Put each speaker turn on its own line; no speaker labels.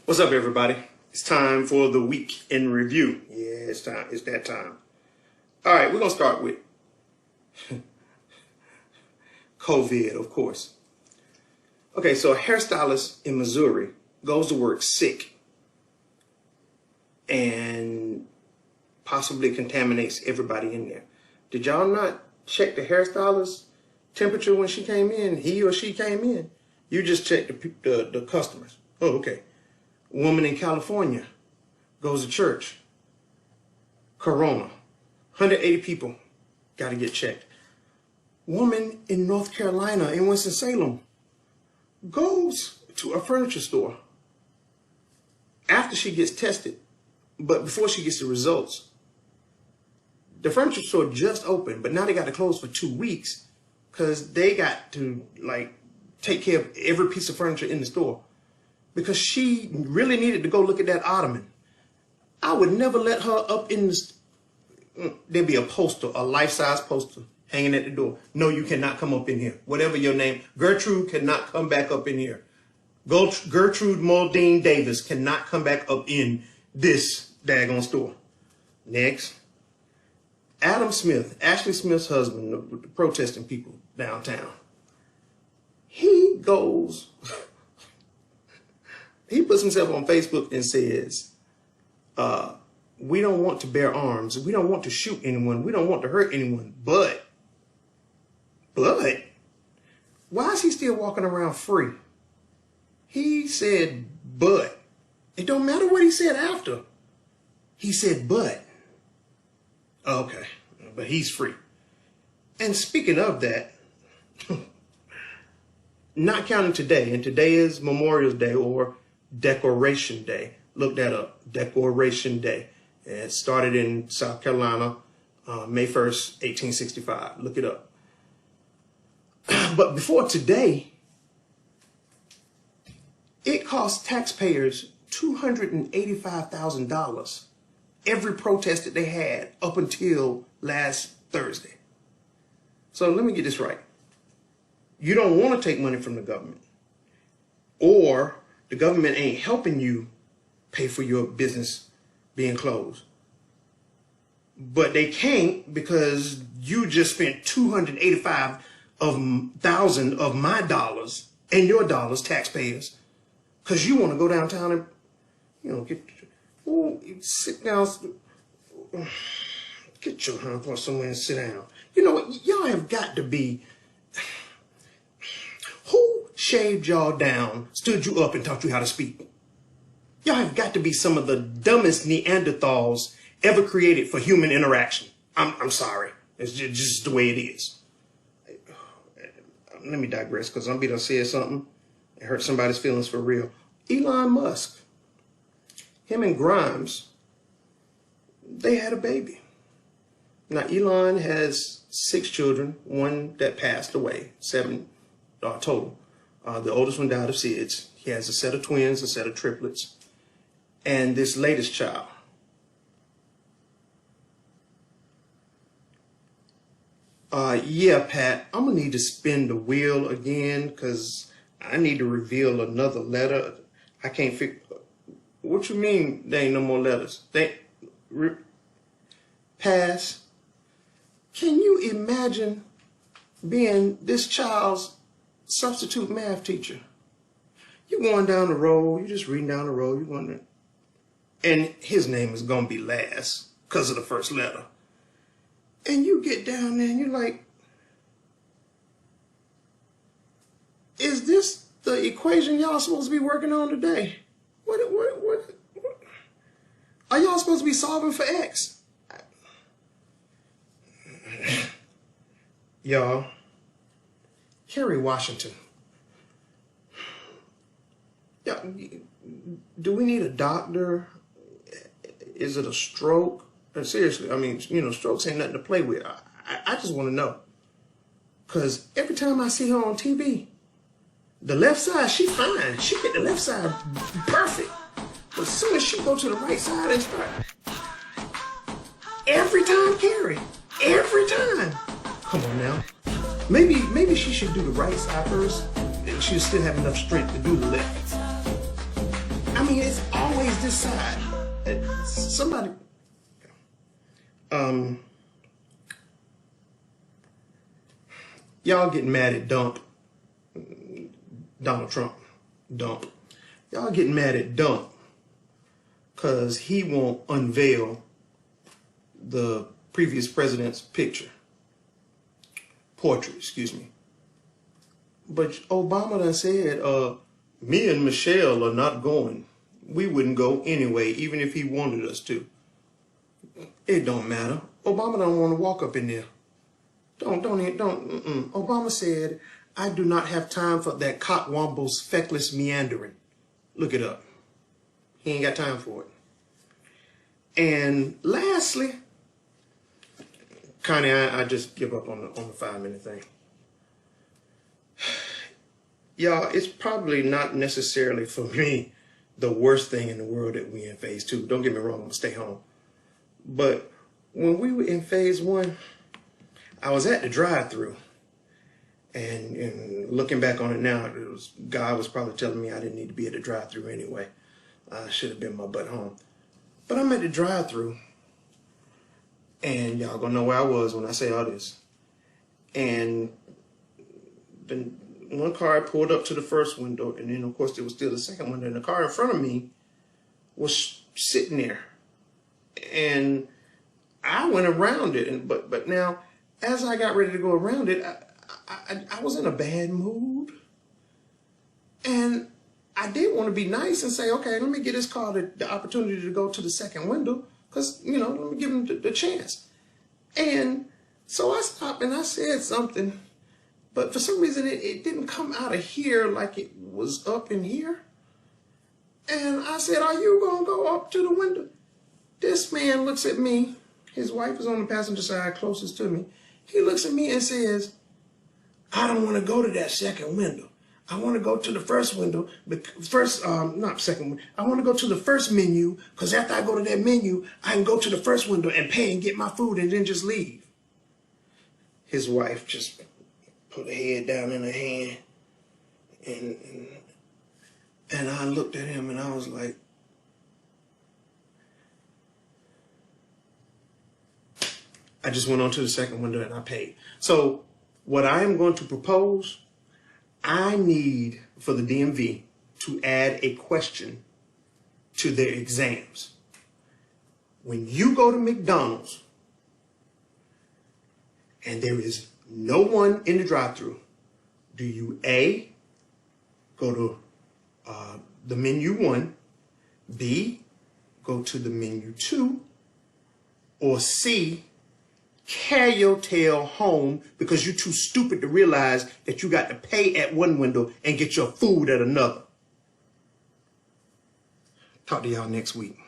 What's up, everybody? It's time for the week in review. Yeah, it's time. It's that time. All right, we're going to start with COVID, of course. Okay, so a hairstylist in Missouri goes to work sick and possibly contaminates everybody in there. Did y'all not check the hairstylist's temperature when she came in? He or she came in. You just checked the customers. Oh, okay. Woman in California goes to church. Corona. 180 people got to get checked. Woman in North Carolina, in Winston-Salem, goes to a furniture store after she gets tested, but before she gets the results. The furniture store just opened, but now they got to close for 2 weeks because they got to take care of every piece of furniture in the store because she really needed to go look at that ottoman. I would never let her up in the... There'd be a poster, a life-size poster hanging at the door. No, you cannot come up in here. Whatever your name, Gertrude cannot come back up in here. Gertrude Muldean Davis cannot come back up in this daggone store. Next. Adam Smith, Ashley Smith's husband, the protesting people downtown. He goes, he puts himself on Facebook and says, we don't want to bear arms. We don't want to shoot anyone. We don't want to hurt anyone. But, why is he still walking around free? He said, but. It don't matter what he said after. He said, but. Okay, but he's free. And speaking of that, not counting today, and today is Memorial Day or Decoration Day. Look that up, Decoration Day. It started in South Carolina, May 1st, 1865. Look it up. But before today, it cost taxpayers $285,000 every protest that they had up until last Thursday. So let me get this right. You don't want to take money from the government, or the government ain't helping you pay for your business being closed. But they can't because you just spent $285,000 of my dollars and your dollars, taxpayers, because you want to go downtown and, sit down, get your hand for somewhere and sit down. You know what? Y'all have got to be... Who shaved y'all down, stood you up, and taught you how to speak? Y'all have got to be some of the dumbest Neanderthals ever created for human interaction. I'm sorry. It's just the way it is. Let me digress, because I'm going to say something and hurt somebody's feelings for real. Elon Musk, him and Grimes, they had a baby. Now, Elon has 6 children, 1 that passed away, 7 total. The oldest one died of SIDS. He has a set of twins, a set of triplets, and this latest child. Yeah, Pat, I'm going to need to spin the wheel again because I need to reveal another letter. I can't figure... What you mean there ain't no more letters? Pass. Can you imagine being this child's substitute math teacher? You're going down the road, you're just reading down the road, you're wondering, and his name is going to be last because of the first letter. And you get down there and you're like, is this the equation y'all supposed to be working on today? What? Are y'all supposed to be solving for X? Y'all, Kerry Washington. Yeah, do we need a doctor? Is it a stroke? Seriously, I mean, strokes ain't nothing to play with. I just want to know. Because every time I see her on TV, the left side, she fine. She get the left side perfect. But as soon as she go to the right side and start, every time, Kerry, every time. Come on now. Maybe she should do the right side first, and she'll still have enough strength to do the left. I mean, it's always this side. Somebody, y'all getting mad at Donald Trump. Y'all getting mad at Dump because he won't unveil the previous president's portrait, excuse me. But Obama done said, me and Michelle are not going. We wouldn't go anyway, even if he wanted us to. It don't matter. Obama don't want to walk up in there. Obama said, I do not have time for that cockwomble's feckless meandering. Look it up. He ain't got time for it. And lastly, Connie, I just give up on the 5-minute thing. Y'all, it's probably not necessarily for me the worst thing in the world that we in phase 2. Don't get me wrong, I'm gonna stay home. But when we were in phase 1, I was at the drive-thru, and looking back on it now, God was probably telling me I didn't need to be at the drive-thru anyway. I should have been my butt home. But I'm at the drive-thru, and y'all gonna know where I was when I say all this. And then one car pulled up to the first window, and then of course there was still the second window, and the car in front of me was sitting there. And I went around it, but now, as I got ready to go around it, I was in a bad mood. And I did want to be nice and say, okay, let me give this car the opportunity to go to the second window, because, you know, let me give him the chance. And so I stopped and I said something, but for some reason it didn't come out of here like it was up in here. And I said, are you going to go up to the window? This man looks at me. His wife is on the passenger side closest to me. He looks at me and says, I don't want to go to that second window. I want to go to the first window, not second window. I want to go to the first menu, because after I go to that menu, I can go to the first window and pay and get my food and then just leave. His wife just put her head down in her hand, and I looked at him and I was like, I just went on to the second window and I paid. So what I am going to propose, I need for the DMV to add a question to their exams. When you go to McDonald's and there is no one in the drive-thru, do you A, go to the menu 1, B, go to the menu 2, or C, carry your tail home because you're too stupid to realize that you got to pay at one window and get your food at another? Talk to y'all next week.